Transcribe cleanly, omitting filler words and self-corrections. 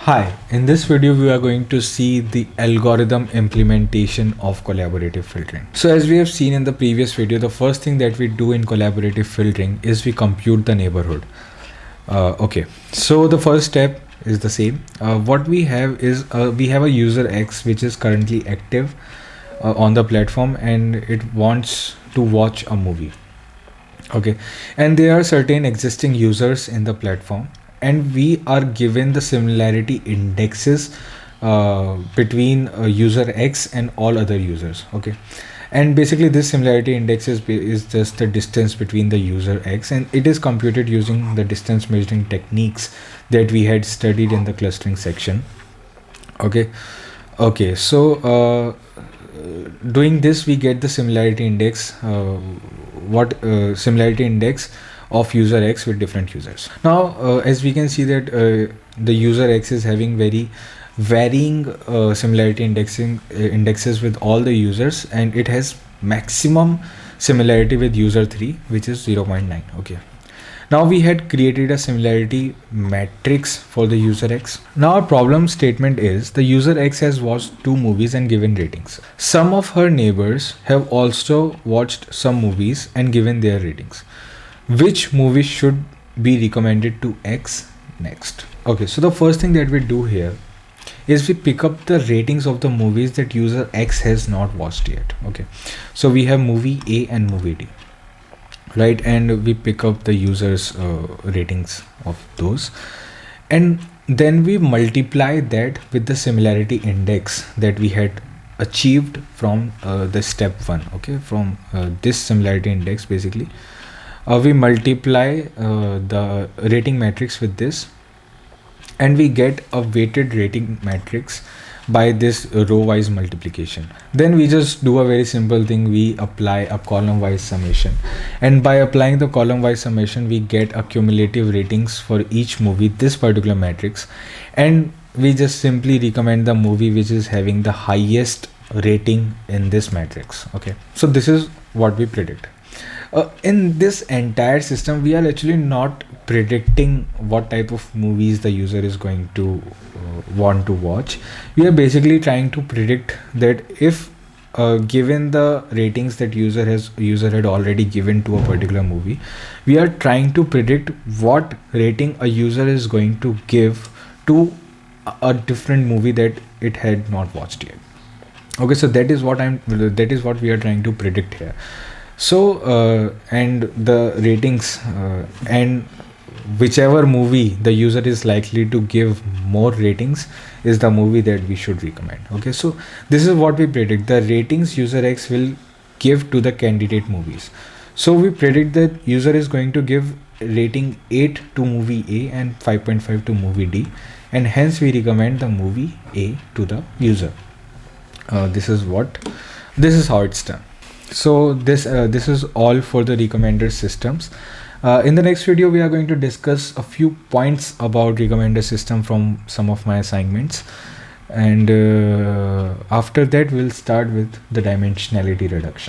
Hi, in this video we are going to see the algorithm implementation of collaborative filtering. So as we have seen in the previous video, the first thing that we do in collaborative filtering is we compute the neighborhood. Okay, so the first step is the same. What we have is we have a user X which is currently active on the platform and it wants to watch a movie. Okay, and there are certain existing users in the platform and we are given the similarity indexes between user X and all other users. Okay, and basically this similarity index is just the distance between the user X, and it is computed using the distance measuring techniques that we had studied in the clustering section. Okay, so doing this we get the similarity index similarity index of user X with different users. Now as we can see that the user X is having very varying similarity indexes with all the users, and it has maximum similarity with user 3, which is 0.9. Okay, now we had created a similarity matrix for the user X. Now our problem statement is the user X has watched 2 movies and given ratings. Some of her neighbors have also watched some movies and given their ratings. Which movie should be recommended to X next? Okay, so the first thing that we do here is we pick up the ratings of the movies that user X has not watched yet. Okay, so we have movie A and movie D, right? And we pick up the users ratings of those, and then we multiply that with the similarity index that we had achieved from the step 1. Okay, from this similarity index, basically we multiply the rating matrix with this, and we get a weighted rating matrix by this row wise multiplication. Then we just do a very simple thing. We apply a column wise summation, and by applying the column wise summation we get a cumulative ratings for each movie, this particular matrix, and we just simply recommend the movie which is having the highest rating in this matrix. Okay, so this is what we predict. In this entire system we are actually not predicting what type of movies the user is going to want to watch. We are basically trying to predict that if given the ratings that user had already given to a particular movie, we are trying to predict what rating a user is going to give to a different movie that it had not watched yet. Okay, so that is what we are trying to predict here. So and the ratings and whichever movie the user is likely to give more ratings is the movie that we should recommend. Okay, so this is what we predict. The ratings user X will give to the candidate movies. So we predict that user is going to give rating 8 to movie A and 5.5 to movie D, and hence we recommend the movie A to the user. This is how it's done. So this is all for the recommender systems. In the next video we are going to discuss a few points about recommender system from some of my assignments, and after that we'll start with the dimensionality reduction.